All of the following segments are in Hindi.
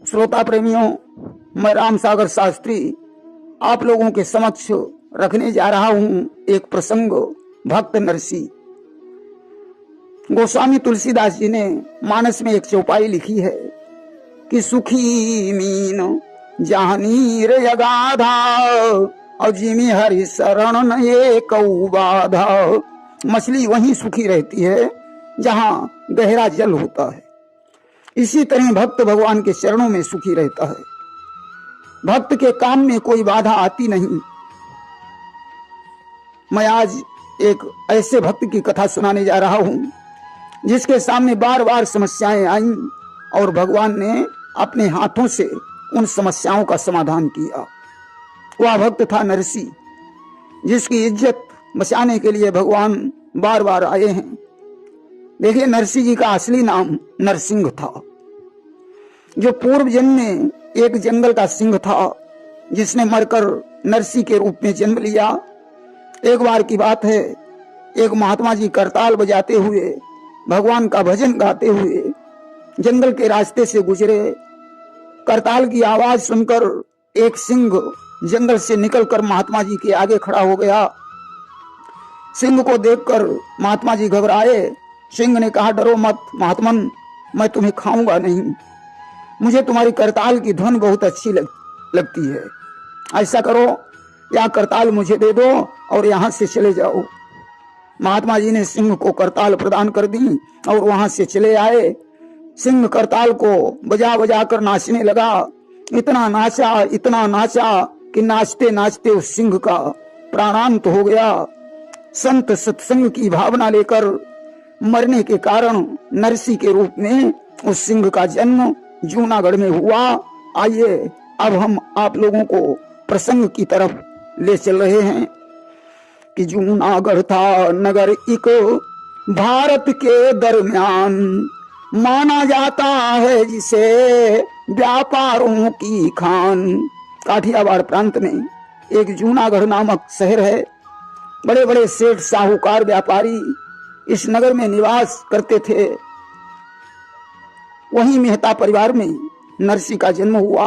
श्रोता प्रेमियों, मैं राम सागर शास्त्री आप लोगों के समक्ष रखने जा रहा हूं एक प्रसंग। भक्त नरसी। गोस्वामी तुलसीदास जी ने मानस में एक चौपाई लिखी है कि सुखी मीन जहानीर यगाधा और जिमी हरि शरण न एक बाधा। मछली वहीं सुखी रहती है जहां गहरा जल होता है। इसी तरह भक्त भगवान के चरणों में सुखी रहता है। भक्त के काम में कोई बाधा आती नहीं। मैं आज एक ऐसे भक्त की कथा सुनाने जा रहा हूं जिसके सामने बार बार समस्याएं आईं और भगवान ने अपने हाथों से उन समस्याओं का समाधान किया। वह भक्त था नरसी, जिसकी इज्जत बचाने के लिए भगवान बार बार आए हैं। देखिए, नरसी जी का असली नाम नरसिंह था, जो पूर्व जन्म में एक जंगल का सिंह था जिसने मरकर नरसी के रूप में जन्म लिया। एक बार की बात है, एक महात्मा जी करताल बजाते हुए भगवान का भजन गाते हुए जंगल के रास्ते से गुजरे। करताल की आवाज सुनकर एक सिंह जंगल से निकलकर महात्मा जी के आगे खड़ा हो गया। सिंह को देखकर महात्मा जी घबराए। सिंह ने कहा, डरो मत महात्मन, मैं तुम्हें खाऊंगा नहीं। मुझे तुम्हारी करताल की धुन बहुत अच्छी लगती है। ऐसा करो, या करताल मुझे दे दो और यहाँ से चले जाओ। महात्मा जी ने सिंह को करताल प्रदान कर दी और वहां से चले आए। सिंह करताल को बजा बजा कर नाचने लगा। इतना नाचा कि नाचते नाचते उस सिंह का प्राणांत हो गया। संत सत्संग की भावना लेकर मरने के कारण नरसी के रूप में उस सिंह का जन्म जूनागढ़ में हुआ। आइए अब हम आप लोगों को प्रसंग की तरफ ले चल रहे हैं कि जूनागढ़ था नगर एक भारत के दरमियान, माना जाता है जिसे व्यापारों की खान। काठियावाड़ प्रांत में एक जूनागढ़ नामक शहर है। बड़े बड़े सेठ साहूकार व्यापारी इस नगर में निवास करते थे। वहीं मेहता परिवार में नरसी का जन्म हुआ।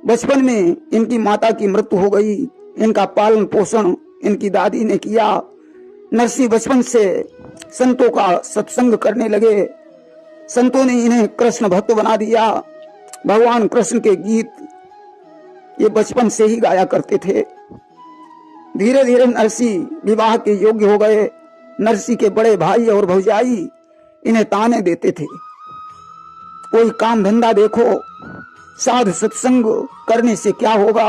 बचपन में इनकी माता की मृत्यु हो गई। इनका पालन पोषण इनकी दादी ने किया। नरसी बचपन से संतों का सत्संग करने लगे। संतों ने इन्हें कृष्ण भक्त बना दिया। भगवान कृष्ण के गीत ये बचपन से ही गाया करते थे। धीरे धीरे नरसी विवाह के योग्य हो गए। नरसी के बड़े भाई और भौजाई इन्हें ताने देते थे, कोई काम धंधा देखो, साधु सत्संग करने से क्या होगा,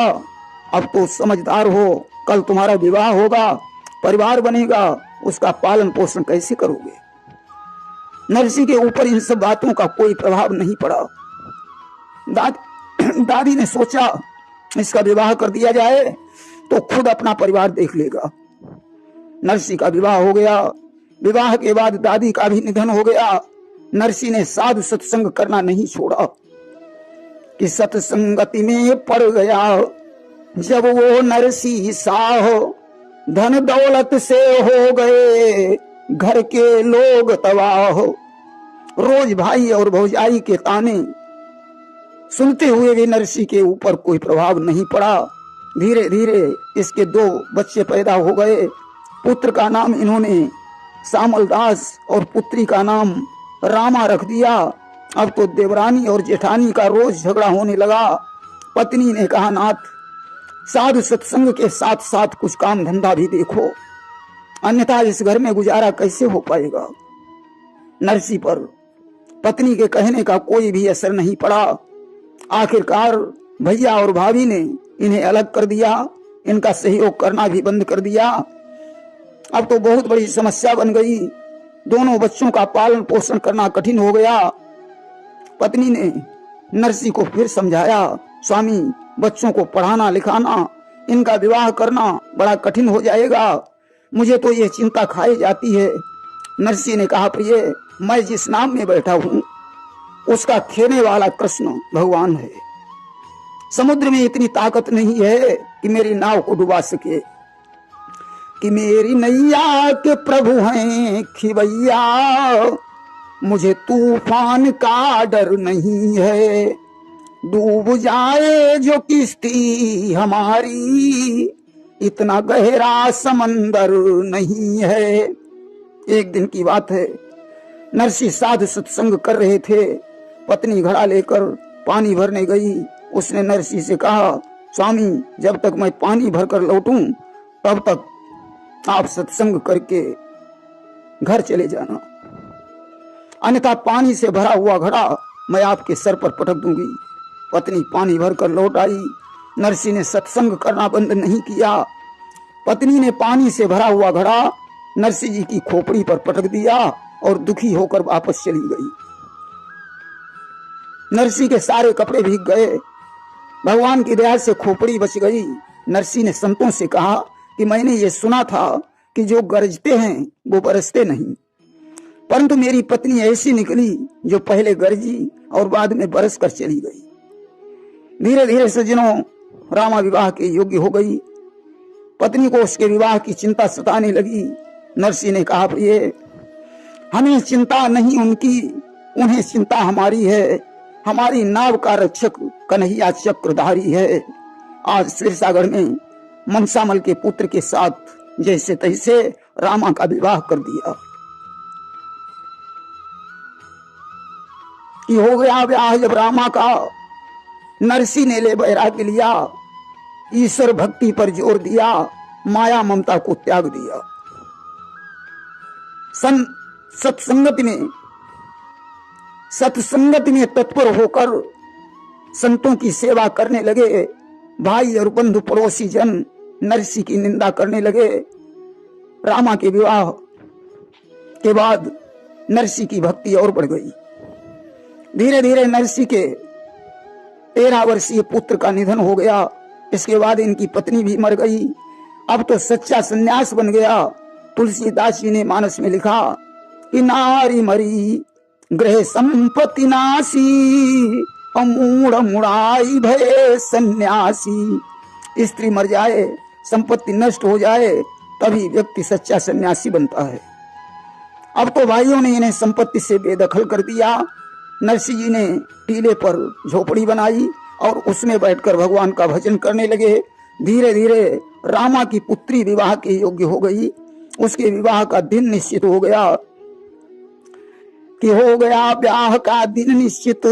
अब तो समझदार हो, कल तुम्हारा विवाह होगा, परिवार बनेगा, उसका पालन पोषण कैसे करोगे। नरसी के ऊपर इन सब बातों का कोई प्रभाव नहीं पड़ा। दादी ने सोचा इसका विवाह कर दिया जाए तो खुद अपना परिवार देख लेगा। नरसी का विवाह हो गया। विवाह के बाद दादी का भी निधन हो गया। नरसी ने साधु सत्संग करना नहीं छोड़ा कि सत्संगति में पड़ गया जब वो नरसी साह। धन दौलत से हो गए घर के लोग तबाह। रोज भाई और भौजाई के ताने सुनते हुए भी नरसी के ऊपर कोई प्रभाव नहीं पड़ा। धीरे धीरे इसके 2 बच्चे पैदा हो गए। पुत्र का नाम इन्होंने श्यामल दास और पुत्री का नाम रामा रख दिया। अब तो देवरानी और जेठानी का रोज झगड़ा होने लगा। पत्नी ने कहा, नाथ, साधु सत्संग के साथ साथ कुछ काम धंधा भी देखो, अन्यथा इस घर में गुजारा कैसे हो पाएगा। नरसी पर पत्नी के कहने का कोई भी असर नहीं पड़ा। आखिरकार भैया और भाभी ने इन्हें अलग कर दिया। इनका सहयोग करना भी बंद कर दिया। अब तो बहुत बड़ी समस्या बन गई। दोनों बच्चों का पालन पोषण करना कठिन हो गया। पत्नी ने नरसी को फिर समझाया, स्वामी, बच्चों को पढ़ाना लिखाना, इनका विवाह करना बड़ा कठिन हो जाएगा, मुझे तो ये चिंता खाई जाती है। नरसी ने कहा, प्रिय, मैं जिस नाम में बैठा हूं उसका खेने वाला कृष्ण भगवान है। समुद्र में इतनी ताकत नहीं है कि मेरी नाव को डुबा सके, कि मेरी नैया के प्रभु हैं खिवैया। मुझे तूफान का डर नहीं है, डूब जाए जो किश्ती हमारी, इतना गहरा समंदर नहीं है। एक दिन की बात है, नरसी साधु सत्संग कर रहे थे। पत्नी घड़ा लेकर पानी भरने गई। उसने नरसी से कहा, स्वामी जब तक मैं पानी भरकर लौटूं तब तक आप सत्संग करके घर चले जाना, अन्यथा पानी से भरा हुआ घड़ा मैं आपके सर पर पटक दूंगी। पत्नी पानी भरकर लौट आई। नरसी ने सत्संग करना बंद नहीं किया। पत्नी ने पानी से भरा हुआ घड़ा नरसी जी की खोपड़ी पर पटक दिया और दुखी होकर वापस चली गई। नरसी के सारे कपड़े भीग गए। भगवान की दया से खोपड़ी बच गई। नरसी ने संतों से कहा कि मैंने ये सुना था कि जो गरजते हैं वो बरसते नहीं, परंतु मेरी पत्नी ऐसी निकली जो पहले गरजी और बाद में बरस कर चली गई। धीरे धीरे सज्जनों रामा विवाह के योग्य हो गई। पत्नी को उसके विवाह की चिंता सताने लगी। नरसी ने कहा, ये हमें चिंता नहीं उनकी, उन्हें चिंता हमारी है। हमारी नाव का रक्षक कन्हैया चक्रधारी है। आज सिरसागर में मनसामल के पुत्र के साथ जैसे तैसे रामा का विवाह कर दिया। कि हो गया विवाह जब रामा का, नरसी ने ले बैराग्य लिया, ईश्वर भक्ति पर जोर दिया, माया ममता को त्याग दिया। सत्संगत में तत्पर होकर संतों की सेवा करने लगे। भाई और बंधु पड़ोसी जन नरसी की निंदा करने लगे। रामा के विवाह के बाद नरसी की भक्ति और बढ़ गई। धीरे धीरे नरसी के 13 वर्षीय पुत्र का निधन हो गया। इसके बाद इनकी पत्नी भी मर गई। अब तो सच्चा सन्यास बन गया। तुलसीदास जी ने मानस में लिखा कि नारी मरी ग्रह संपत्ति नासी, अमूढ़ मुड़ाई भय सन्यासी। स्त्री मर जाए, संपत्ति नष्ट हो जाए, तभी व्यक्ति सच्चा सन्यासी बनता है। अब तो भाइयों ने इन्हें संपत्ति से बेदखल कर दिया। नरसी जी ने टीले पर झोपड़ी बनाई और उसमें बैठकर भगवान का भजन करने लगे। धीरे धीरे रामा की पुत्री विवाह के योग्य हो गई। उसके विवाह का दिन निश्चित हो गया कि हो गया ब्याह का दिन निश्चित।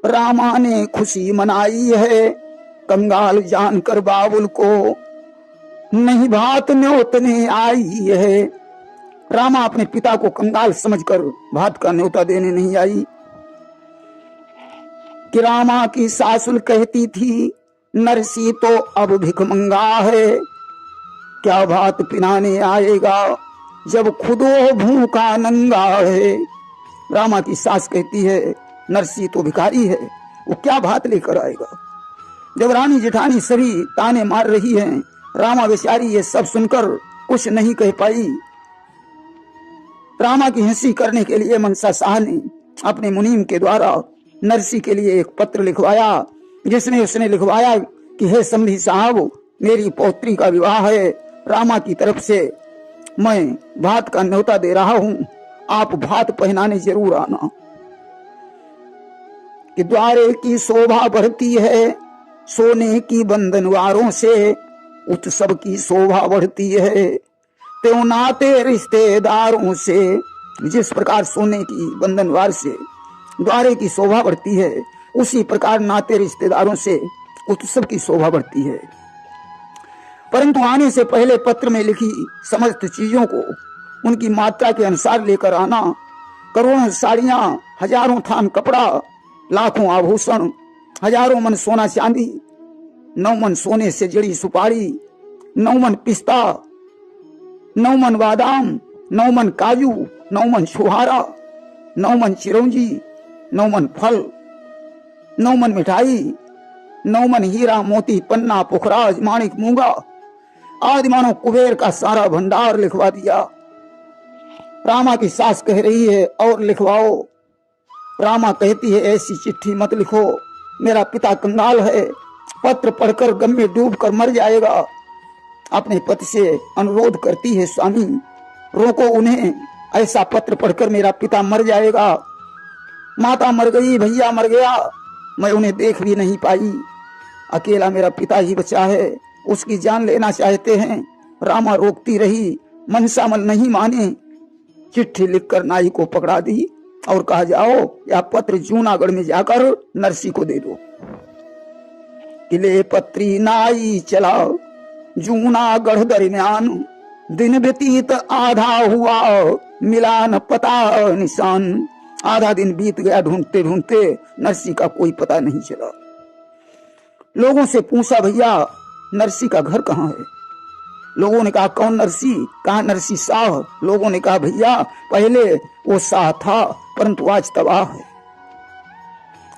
रामा ने खुशी मनाई है, कंगाल जानकर बाबुल को नहीं भात न्योतने आई है। रामा अपने पिता को कंगाल समझकर भात का न्योता देने नहीं आई। कि रामा की सासुल कहती थी, नरसी तो अब भिखमंगा है, क्या भात पिनाने आएगा जब खुदो भूखा नंगा है। रामा की सास कहती है, नरसी तो भिखारी है, वो क्या भात लेकर आएगा। जब रानी जेठानी सभी ताने मार रही हैं, रामा बेचारी ये सब सुनकर कुछ नहीं कह पाई। रामा की हंसी करने के लिए मनसा शाह ने अपने मुनीम के द्वारा नरसी के लिए एक पत्र लिखवाया, जिसमें उसने लिखवाया कि हे समधी साहब, मेरी पौत्री का विवाह है, रामा की तरफ से मैं भात का न्योता दे रहा हूं, आप भात पहनाने जरूर आना। कि द्वारे की शोभा बढ़ती है सोने की बंधनवारों से, उत्सव की शोभा बढ़ती है त्यों नाते रिश्तेदारों से। जिस प्रकार सोने की बंधनवार से द्वारे की शोभा बढ़ती है, उसी प्रकार नाते रिश्तेदारों से उत्सव की शोभा बढ़ती है। परंतु आने से पहले पत्र में लिखी समस्त चीजों को उनकी मात्रा के अनुसार लेकर आना। करोड़ों साड़ियां, हजारों थान कपड़ा, लाखों आभूषण, हजारों मन सोना चांदी, 9 मन सोने से जड़ी सुपारी, 9 मन पिस्ता, 9 मन बादाम, 9 मन काजू, 9 मन छुहारा, 9 मन चिरौंजी, 9 मन फल, 9 मन मिठाई, 9 मन हीरा मोती पन्ना पुखराज माणिक मूंगा आदि मानो कुबेर का सारा भंडार लिखवा दिया। रामा की सास कह रही है और लिखवाओ। रामा कहती है ऐसी चिट्ठी मत लिखो, मेरा पिता कंगाल है, पत्र पढ़कर गम में डूब कर मर जाएगा। अपने पति से अनुरोध करती है, स्वामी रोको उन्हें, ऐसा पत्र पढ़कर मेरा पिता मर जाएगा। माता मर गई, भैया मर गया, मैं उन्हें देख भी नहीं पाई। अकेला मेरा पिता ही बचा है, उसकी जान लेना चाहते हैं। रामा रोकती रही, मनसामल नहीं माने। चिट्ठी लिखकर नाई को पकड़ा दी और कहा जाओ या पत्र जूनागढ़ में जाकर नरसी को दे दो। किले पत्री नाई चला जूनागढ़ दरमियान, दिन व्यतीत आधा हुआ मिला न पता निशान। आधा दिन बीत गया, ढूंढते ढूंढते नरसी का कोई पता नहीं चला। लोगों से पूछा, भैया नरसी का घर कहाँ है? लोगों ने कहा कौन नरसी? कहा नरसी शाह। लोगों ने कहा भैया पहले वो शाह था परंतु आज तबाह है।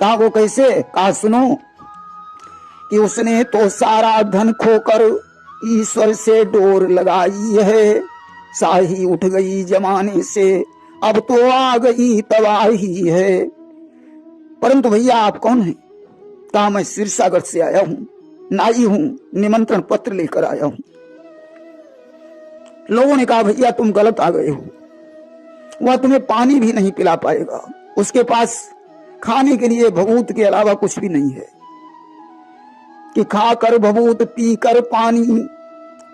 कहा वो कैसे? कहा सुनो कि उसने तो सारा धन खोकर ईश्वर से डोर लगाई है। शाही उठ गई जमाने से, अब तो आ गई तबाही है। परंतु भैया आप कौन हैं? कहा मैं सिरसागर से आया हूं, नाई हूं, निमंत्रण पत्र लेकर आया हूं। लोगों ने कहा भैया तुम गलत आ गए हो, वह तुम्हें पानी भी नहीं पिला पाएगा। उसके पास खाने के लिए भभूत के अलावा कुछ भी नहीं है कि खाकर भभूत पीकर पानी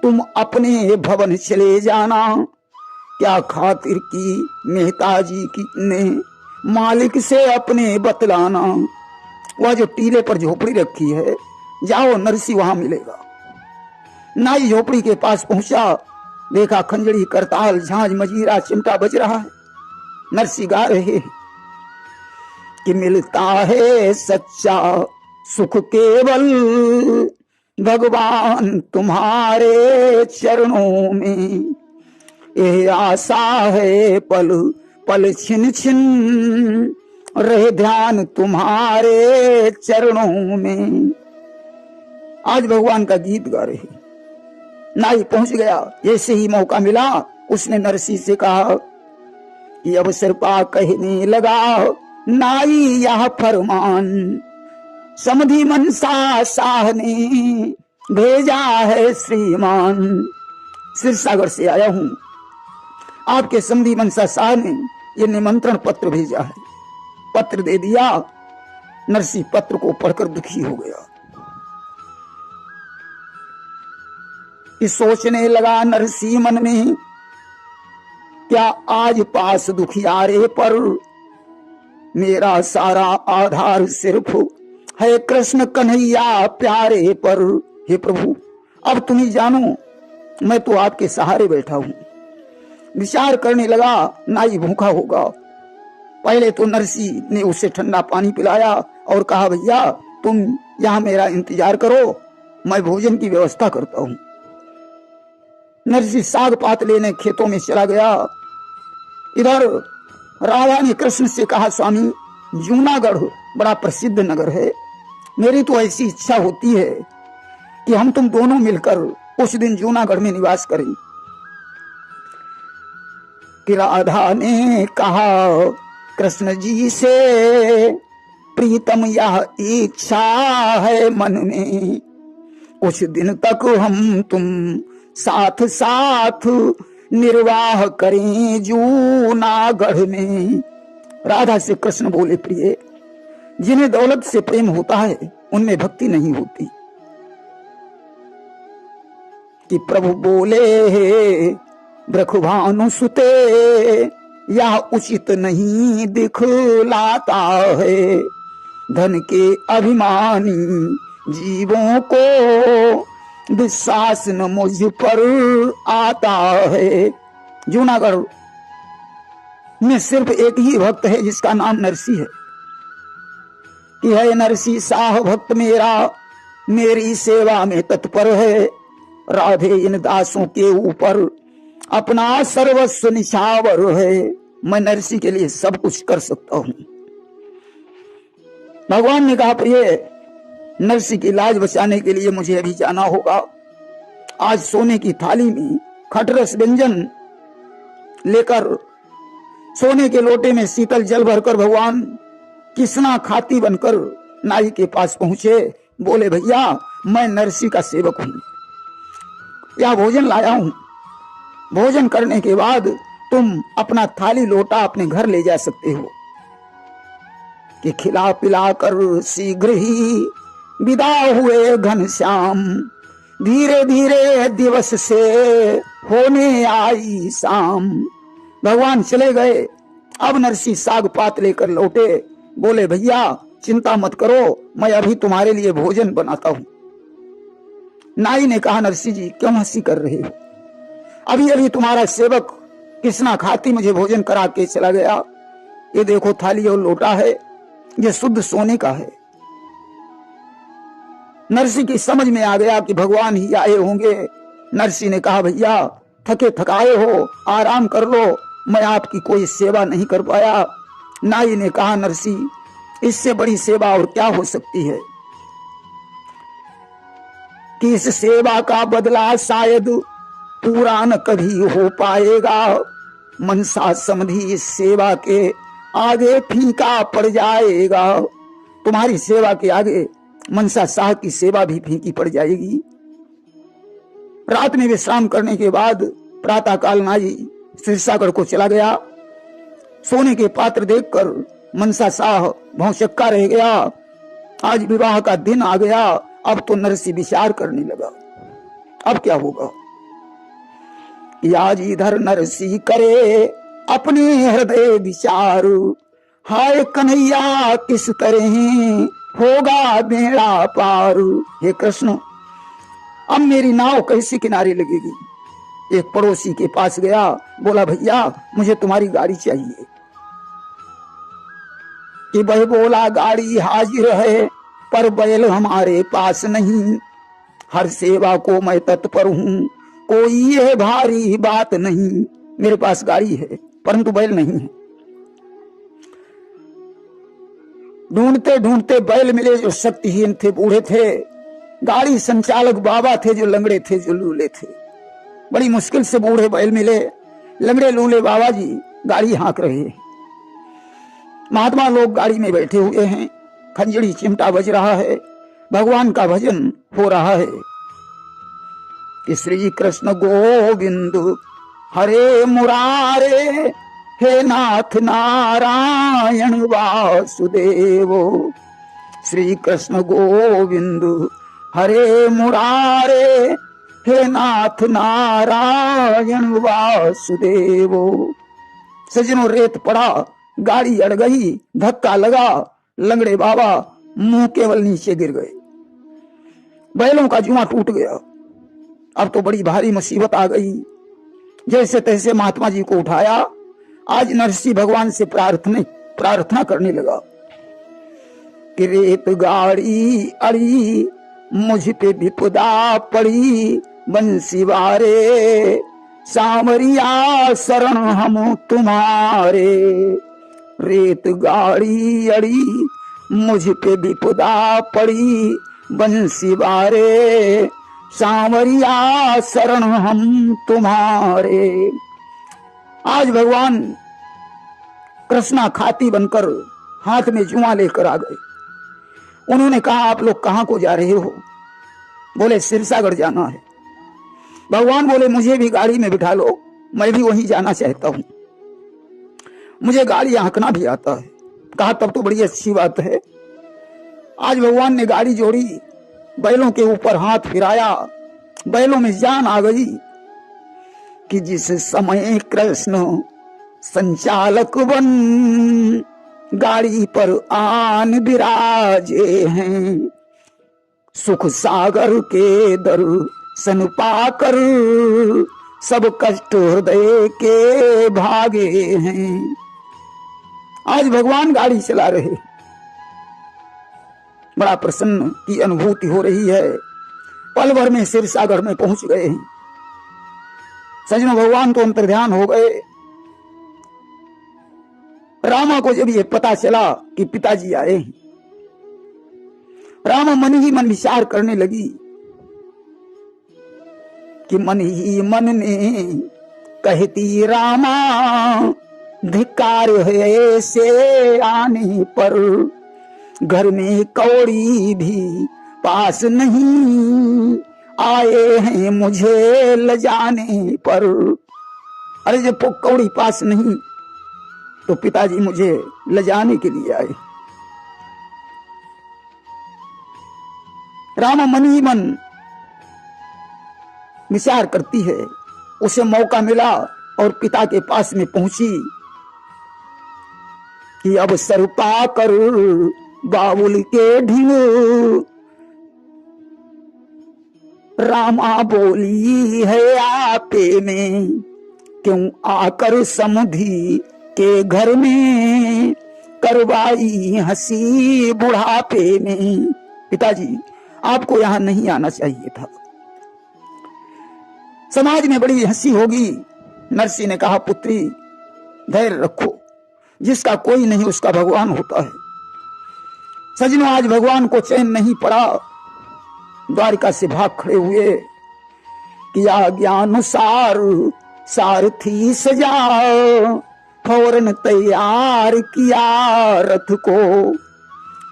तुम अपने भवन चले जाना। क्या खातिर की मेहताजी की ने मालिक से अपने बतलाना। वह जो टीले पर झोपड़ी रखी है, जाओ नरसी वहां मिलेगा। नाई झोपड़ी के पास पहुंचा, देखा खंजड़ी करताल झांझ मजीरा चिमटा बज रहा है। नरसी गा रहे कि मिलता है सच्चा सुख केवल भगवान तुम्हारे चरणों में। यह आशा है पल पल छिन छिन रहे ध्यान तुम्हारे चरणों में। आज भगवान का गीत गा रहे। नाई पहुंच गया, जैसे ही मौका मिला उसने नरसी से कहा कि अवसर पा कहने लगा नाई यह फरमान, समधि मनसा शाह ने भेजा है श्रीमान। सिरसागर से आया हूं, आपके समधि मनसा शाह ने ये निमंत्रण पत्र भेजा है। पत्र दे दिया। नरसी पत्र को पढ़कर दुखी हो गया कि सोचने लगा नरसी मन में, क्या आज पास दुखियारे पर मेरा सारा आधार सिर्फ है कृष्ण कन्हैया प्यारे पर। हे प्रभु अब तुम ही जानो, मैं तो आपके सहारे बैठा हूं। विचार करने लगा नाई भूखा होगा। पहले तो नरसी ने उसे ठंडा पानी पिलाया और कहा भैया तुम यहां मेरा इंतजार करो, मैं भोजन की व्यवस्था करता हूं। नरसी साग पात लेने खेतों में चला गया। इधर राजा ने कृष्ण से कहा स्वामी जूनागढ़ बड़ा प्रसिद्ध नगर है, मेरी तो ऐसी इच्छा होती है कि हम तुम दोनों मिलकर उस दिन जूनागढ़ में निवास करें। कि राधा ने कहा कृष्ण जी से प्रीतम यह इच्छा है मन में, कुछ दिन तक हम तुम साथ साथ निर्वाह करें जूनागढ़ में। राधा से कृष्ण बोले प्रिय, जिन्हें दौलत से प्रेम होता है उनमें भक्ति नहीं होती। कि प्रभु बोले ब्रखभानु सुते यह उचित नहीं दिखलाता है, धन के अभिमानी जीवों को विश्वास न मुझ पर आता है। जूनागढ़ में सिर्फ एक ही भक्त है जिसका नाम नरसी है। कि है नरसी शाह भक्त मेरा, मेरी सेवा में तत्पर है। राधे इन दासों के ऊपर अपना सर्वस्व निछावर है। मैं नरसी के लिए सब कुछ कर सकता हूं। भगवान ने कहा प्रिय नरसी की लाज बचाने के लिए मुझे अभी जाना होगा। आज सोने की थाली में खटरस व्यंजन लेकर सोने के लोटे में शीतल जल भरकर भगवान किसना खाती बनकर नाई के पास पहुंचे। बोले भैया मैं नरसी का सेवक हूं, यह भोजन लाया हूं। भोजन करने के बाद तुम अपना थाली लोटा अपने घर ले जा सकते हो। कि खिला पिला कर शीघ्र ही विदा हुए घनश्याम। धीरे धीरे दिवस से होने आई शाम। भगवान चले गए। अब नरसी साग पात लेकर लौटे। बोले भैया चिंता मत करो, मैं अभी तुम्हारे लिए भोजन बनाता हूं। नाई ने कहा नरसी जी क्यों हंसी कर रहे हो? अभी अभी तुम्हारा सेवक कृष्णा खाती मुझे भोजन करा के चला गया। ये देखो थाली और लोटा है, ये शुद्ध सोने का है। नरसी की समझ में आ गया कि भगवान ही आए होंगे। नरसी ने कहा भैया थके थकाए हो, आराम कर लो, मैं आपकी कोई सेवा नहीं कर पाया। नाई ने कहा नरसी इससे बड़ी सेवा और क्या हो सकती है कि इस सेवा का बदला शायद पूरा न कभी हो पाएगा। मनसा समधी इस सेवा के आगे फीका पड़ जाएगा। तुम्हारी सेवा के आगे मनसा शाह की सेवा भी फीकी पड़ जाएगी। रात में विश्राम करने के बाद प्रातः काल नाई सिरसागढ़ को चला गया। सोने के पात्र देखकर मनसा शाह भौचक्का रह गया। आज विवाह का दिन आ गया। अब तो नरसी विचार करने लगा अब क्या होगा। आज इधर नरसी करे अपने हृदय विचार, हाय कन्हैया किस तरह होगा बेड़ा पार। हे कृष्ण अब मेरी नाव कैसे किनारे लगेगी? एक पड़ोसी के पास गया, बोला भैया मुझे तुम्हारी गाड़ी चाहिए। कि भाई बोला गाड़ी हाजिर है पर बैल हमारे पास नहीं। हर सेवा को मैं तत्पर हूं, कोई ये भारी बात नहीं। मेरे पास गाड़ी है परंतु बैल नहीं है। ढूंढते ढूंढते बैल मिले जो शक्तिहीन थे, बूढ़े थे। गाड़ी संचालक बाबा थे जो लंगड़े थे, जो लूले थे। बड़ी मुश्किल से बूढ़े बैल मिले। लंगड़े लूले बाबा जी गाड़ी हाँक रहे हैं। महात्मा लोग गाड़ी में बैठे हुए हैं। खंजड़ी चिमटा बज रहा है, भगवान का भजन हो रहा है कि श्री कृष्ण गोविंद हरे मुरारे, हे नाथ नारायण वासुदेव। श्री कृष्ण गोविंद हरे मुरारे, हे नाथ नारायण वासुदेव। सजनों रेत पड़ा, गाड़ी अड़ गई, धक्का लगा, लंगड़े बाबा मुंह केवल नीचे गिर गए। बैलों का जुआ टूट गया। अब तो बड़ी भारी मुसीबत आ गई। जैसे तैसे महात्मा जी को उठाया। आज नरसी भगवान से प्रार्थना करने लगा कि रेत गाड़ी अड़ी, मुझ पे विपदा पड़ी, बंसी वारे सांवरिया शरण हम तुम्हारे। रेत गाड़ी अड़ी, मुझ पे विपदा पड़ी, बंसी वारे सांवरिया शरण हम तुम्हारे। आज भगवान कृष्णा खाती बनकर हाथ में जुआ लेकर आ गए। उन्होंने कहा आप लोग कहां को जा रहे हो? बोले सिरसागढ़ जाना है। भगवान बोले मुझे भी गाड़ी में बिठा लो, मैं भी वहीं जाना चाहता हूं, मुझे गाड़ी हाँकना भी आता है। कहा तब तो बड़ी अच्छी बात है। आज भगवान ने गाड़ी जोड़ी, बैलों के ऊपर हाथ फिराया, बैलों में जान आ गई कि जिस समय कृष्ण संचालक बन गाड़ी पर आन विराजे हैं, सुख सागर के दर्शन पाकर सब कष्ट हृदय के भागे हैं। आज भगवान गाड़ी चला रहे, बड़ा प्रसन्न की अनुभूति हो रही है। पल भर में सिरसागढ़ में पहुंच गए हैं। सजनों भगवान तो अंतर्ध्यान हो गए। रामा को जब ये पता चला कि पिताजी आए हैं, रामा मन ही मन विचार करने लगी कि मन ही मन ने कहती रामा धिक्कार है ऐसे आने पर, घर में कौड़ी भी पास नहीं, आए हैं मुझे लजाने पर। अरे जब कौड़ी पास नहीं तो पिताजी मुझे लजाने के लिए आए। रामा मन ही मन विचार करती है। उसे मौका मिला और पिता के पास में पहुंची कि अब सर पाकर बाबुल के ढींग रामा बोली है आपे में, क्यों आकर समधी के घर में करवाई हंसी बुढ़ापे में। पिताजी, आपको यहां नहीं आना चाहिए था, समाज में बड़ी हंसी होगी। नरसी ने कहा, पुत्री धैर्य रखो, जिसका कोई नहीं उसका भगवान होता है। सजनों, आज भगवान को चैन नहीं पड़ा, द्वारिका से भाग खड़े हुए कि आज्ञानुसार सारथी सजा, फौरन तैयार किया रथ को,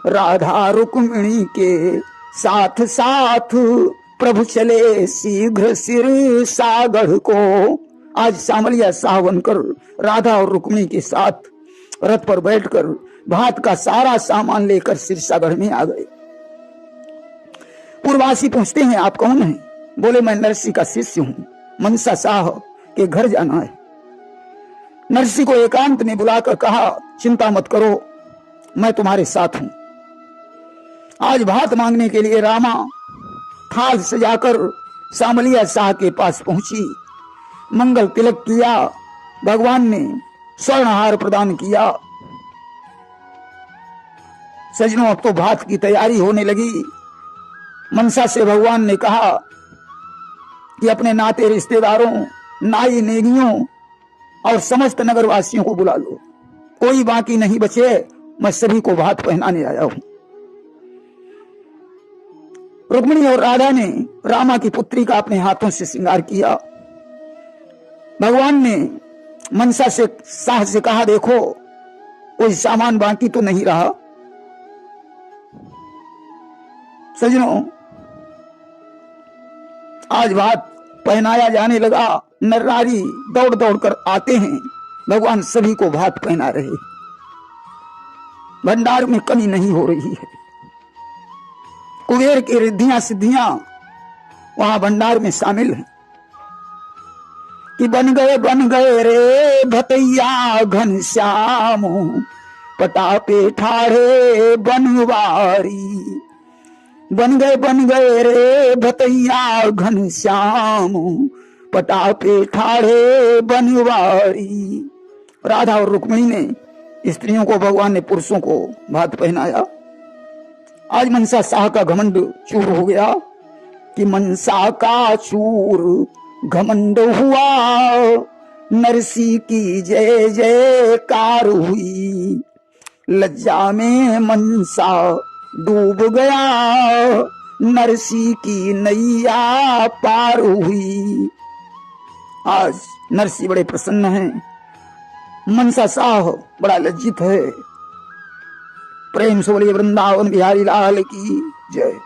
राधा रुक्मिणी के साथ साथ प्रभु चले शीघ्र सिर सागढ़ को। आज सामलिया शाह बनकर राधा और रुक्मिणी के साथ रथ पर बैठकर भात का सारा सामान लेकर सिरसागढ़ में आ गए। पूर्वासी पूछते हैं, आप कौन हैं? बोले, मैं नरसी का शिष्य हूं, मनसा शाह के घर जाना है। नरसी को एकांत में बुलाकर कहा, चिंता मत करो, मैं तुम्हारे साथ हूं। आज भात मांगने के लिए रामा थाल सजाकर सामलिया शाह के पास पहुंची, मंगल तिलक किया, भगवान ने स्वर्णहार प्रदान किया। सजनों, अब तो भात की तैयारी होने लगी। मनसा से भगवान ने कहा कि अपने नाते रिश्तेदारों, नाई नेगियों और समस्त नगरवासियों को बुला लो, कोई बाकी नहीं बचे, मैं सभी को भात पहनाने आया हूं। रुक्मिणी और राधा ने रामा की पुत्री का अपने हाथों से श्रृंगार किया। भगवान ने मनसा से शाह से कहा, देखो कोई सामान बाकी तो नहीं रहा। सजनों, आज भात पहनाया जाने लगा। नर नारी दौड़ दौड़ कर आते हैं, भगवान सभी को भात पहना रहे। भंडार में कमी नहीं हो रही है। कुबेर की रिद्धियां सिद्धियां वहां भंडार में शामिल हैं कि बन गए रे भतैया घनश्याम, पटापे ठाढ़े बनवारी। बन गए रे भतैया घनश्याम, पटापे ठाढ़े बनवारी। राधा और रुक्मिणी ने स्त्रियों को, भगवान ने पुरुषों को भात पहनाया। आज मनसा शाह का घमंड चूर हो गया कि मनसा का चूर घमंड हुआ, नरसी की जय जयकार हुई। लज्जा में मनसा डूब गया, नरसी की नैया पार हुई। आज नरसी बड़े प्रसन्न हैं, मनसा शाह बड़ा लज्जित है। प्रेम से बोलिए वृंदावन बिहारी लाल की जय।